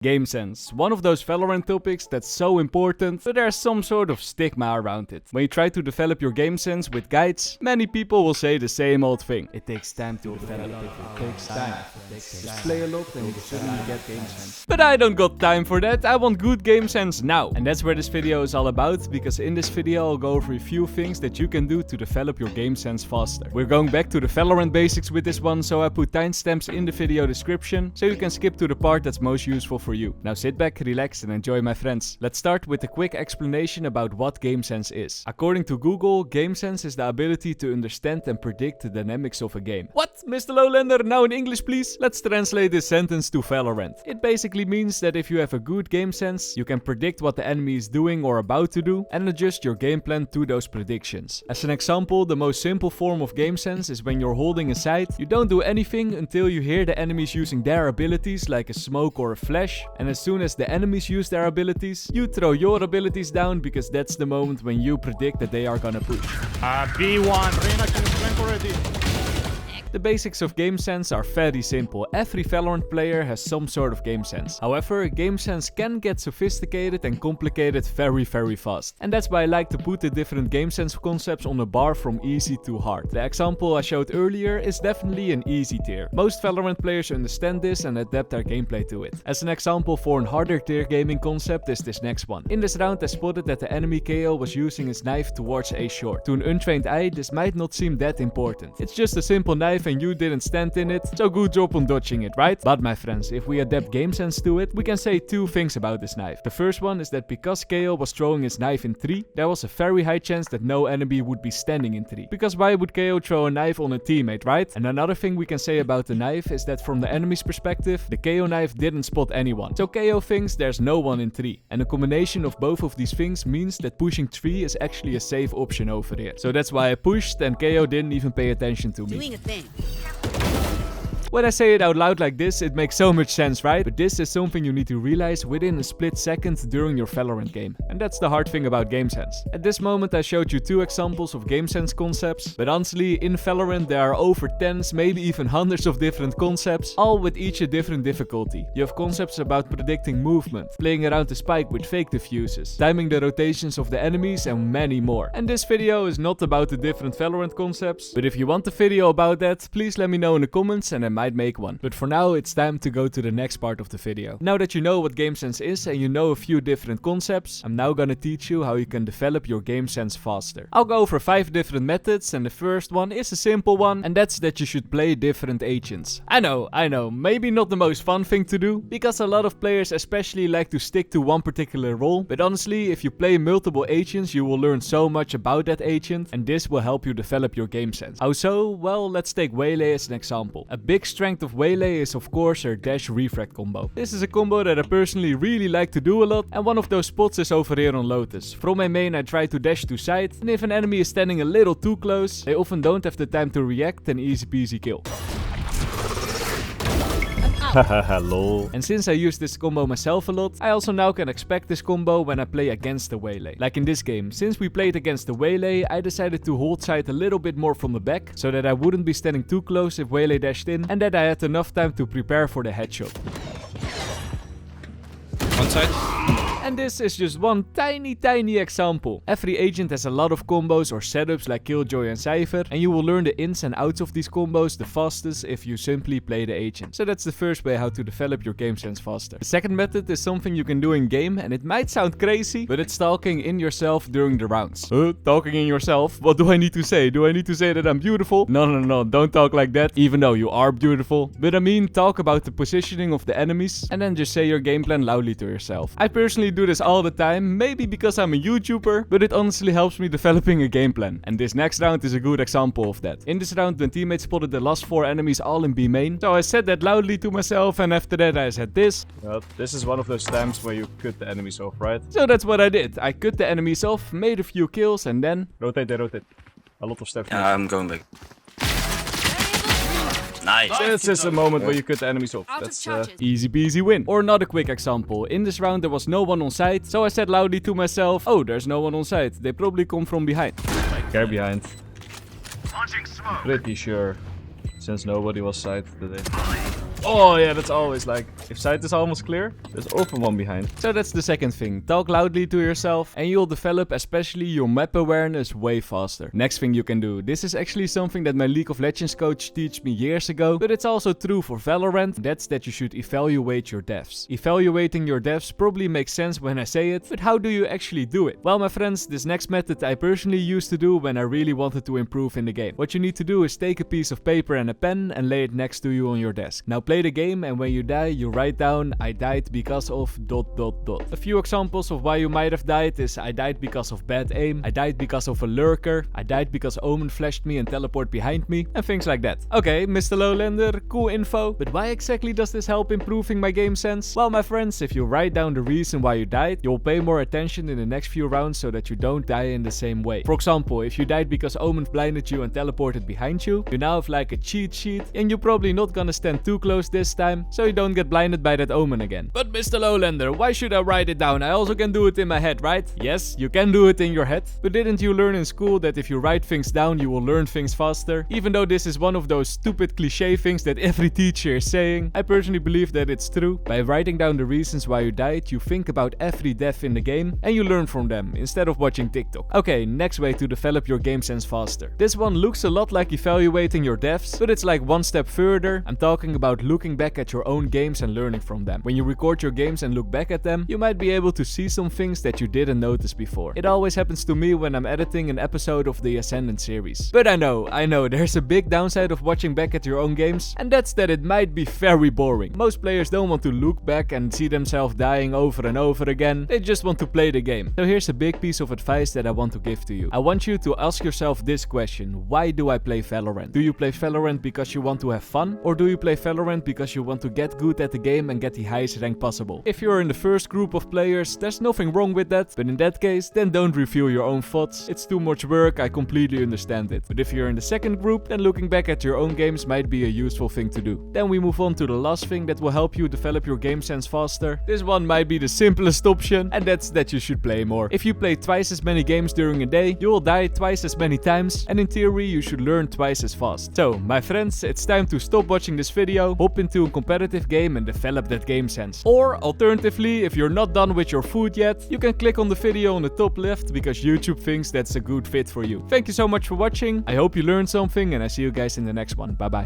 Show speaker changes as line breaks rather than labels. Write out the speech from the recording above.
Game sense, one of those Valorant topics that's so important, but there's some sort of stigma around it. When you try to develop your game sense with guides, many people will say the same old thing. It takes time to develop it, it takes time. Just play a lot and you suddenly get game sense. But I don't got time for that, I want good game sense now. And that's where this video is all about, because in this video I'll go over a few things that you can do to develop your game sense faster. We're going back to the Valorant basics with this one, so I put timestamps in the video description, so you can skip to the part that's most useful for you. Now sit back, relax and enjoy, my friends. Let's start with a quick explanation about what game sense is. According to Google, game sense is the ability to understand and predict the dynamics of a game. What? MrLowlander, now in English please? Let's translate this sentence to Valorant. It basically means that if you have a good game sense, you can predict what the enemy is doing or about to do and adjust your game plan to those predictions. As an example, the most simple form of game sense is when you're holding a site, you don't do anything until you hear the enemies using their abilities like a smoke or a flash. And as soon as the enemies use their abilities, you throw your abilities down because that's the moment when you predict that they are gonna push.
B1, Reyna can flank already.
The basics of game sense are very simple. Every Valorant player has some sort of game sense. However, game sense can get sophisticated and complicated very fast. And that's why I like to put the different game sense concepts on a bar from easy to hard. The example I showed earlier is definitely an easy tier. Most Valorant players understand this and adapt their gameplay to it. As an example for an harder tier gaming concept is this next one. In this round I spotted that the enemy KO was using his knife towards A short. To an untrained eye this might not seem that important. It's just a simple knife and you didn't stand in it, so good job on dodging it, right? But my friends, if we adapt game sense to it, we can say two things about this knife. The first one is that because KO was throwing his knife in 3, there was a very high chance that no enemy would be standing in 3. Because why would KO throw a knife on a teammate, right? And another thing we can say about the knife is that from the enemy's perspective, the KO knife didn't spot anyone. So KO thinks there's no one in 3. And a combination of both of these things means that pushing 3 is actually a safe option over here. So that's why I pushed and KO didn't even pay attention to me.
Doing a thing.
When I say it out loud like this, it makes so much sense, right? But this is something you need to realize within a split second during your Valorant game. And that's the hard thing about game sense. At this moment I showed you 2 examples of game sense concepts, but honestly in Valorant there are over tens, maybe even hundreds of different concepts, all with each a different difficulty. You have concepts about predicting movement, playing around the spike with fake diffuses, timing the rotations of the enemies and many more. And this video is not about the different Valorant concepts, but if you want a video about that, please let me know in the comments and I might make one. But for now it's time to go to the next part of the video. Now that you know what game sense is and you know a few different concepts, I'm now gonna teach you how you can develop your game sense faster. I'll go over 5 different methods and the first one is a simple one, and that's that you should play different agents. I know, maybe not the most fun thing to do, because a lot of players especially like to stick to one particular role, but honestly if you play multiple agents you will learn so much about that agent and this will help you develop your game sense. How so? Well, let's take Waylay as an example. A big strength of Waylay is of course her dash refract combo. This is a combo that I personally really like to do a lot, and one of those spots is over here on Lotus. From my main I try to dash to side, and if an enemy is standing a little too close, they often don't have the time to react and easy peasy kill.
Hello.
And since I use this combo myself a lot, I also now can expect this combo when I play against the Waylay. Like in this game, since we played against the Waylay, I decided to hold side a little bit more from the back, so that I wouldn't be standing too close if Waylay dashed in, and that I had enough time to prepare for the headshot.
One side.
And this is just one tiny example. Every agent has a lot of combos or setups like Killjoy and Cypher, and you will learn the ins and outs of these combos the fastest if you simply play the agent. So that's the first way how to develop your game sense faster. The second method is something you can do in game, and it might sound crazy, but it's talking in yourself during the rounds. Talking in yourself? What do I need to say? Do I need to say that I'm beautiful? No, don't talk like that, even though you are beautiful. But I mean, talk about the positioning of the enemies, and then just say your game plan loudly to yourself. I personally do this all the time, maybe because I'm a YouTuber, but it honestly helps me developing a game plan. And this next round is a good example of that. In this round, when teammates spotted the last 4 enemies all in B main, so I said that loudly to myself, and after that I said this.
Well, this is one of those times where you cut the enemies off, right?
So that's what I did. I cut the enemies off, made a few kills, and then...
Rotate. A lot of steps.
Yeah, I'm going back. Nice.
This is a moment where you cut the enemies off. That's
easy peasy win. Or another quick example. In this round there was no one on site, so I said loudly to myself, oh, there's no one on site. They probably come from behind.
Care behind. Pretty sure, since nobody was side today. Oh yeah, that's always like, if sight is almost clear, there's open one behind.
So that's the second thing. Talk loudly to yourself and you'll develop especially your map awareness way faster. Next thing you can do. This is actually something that my League of Legends coach taught me years ago, but it's also true for Valorant. That's that you should evaluate your deaths. Evaluating your deaths probably makes sense when I say it, but how do you actually do it? Well, my friends, this next method I personally used to do when I really wanted to improve in the game. What you need to do is take a piece of paper and a pen and lay it next to you on your desk. Now play the game, and when you die, you write down, I died because of ... A few examples of why you might have died is I died because of bad aim, I died because of a lurker, I died because Omen flashed me and teleported behind me, and things like that. Okay, MrLowlander, cool info, but why exactly does this help improving my game sense? Well, my friends, if you write down the reason why you died, you'll pay more attention in the next few rounds so that you don't die in the same way. For example, if you died because Omen blinded you and teleported behind you, you now have like a cheat sheet, and you're probably not gonna stand too close this time, so you don't get blinded by that Omen again. But MrLowlander, why should I write it down? I also can do it in my head, right? Yes, you can do it in your head, but didn't you learn in school that if you write things down, you will learn things faster? Even though this is one of those stupid cliche things that every teacher is saying, I personally believe that it's true. By writing down the reasons why you died, you think about every death in the game, and you learn from them, instead of watching TikTok. Okay, next way to develop your game sense faster. This one looks a lot like evaluating your deaths, but it's like one step further. I'm talking about looking back at your own games and learning from them. When you record your games and look back at them, you might be able to see some things that you didn't notice before. It always happens to me when I'm editing an episode of the Ascendant series. But I know, there's a big downside of watching back at your own games, and that's that it might be very boring. Most players don't want to look back and see themselves dying over and over again. They just want to play the game. So here's a big piece of advice that I want to give to you. I want you to ask yourself this question: why do I play Valorant? Do you play Valorant because you want to have fun? Or do you play Valorant because you want to get good at the game and get the highest rank possible? If you're in the first group of players, there's nothing wrong with that, but in that case, then don't review your own thoughts. It's too much work, I completely understand it. But if you're in the second group, then looking back at your own games might be a useful thing to do. Then we move on to the last thing that will help you develop your game sense faster. This one might be the simplest option, and that's that you should play more. If you play twice as many games during a day, you will die twice as many times, and in theory, you should learn twice as fast. So, my friends, it's time to stop watching this video, hop into a competitive game and develop that game sense. Or, alternatively, if you're not done with your food yet, you can click on the video on the top left because YouTube thinks that's a good fit for you. Thank you so much for watching. I hope you learned something, and I see you guys in the next one. Bye bye.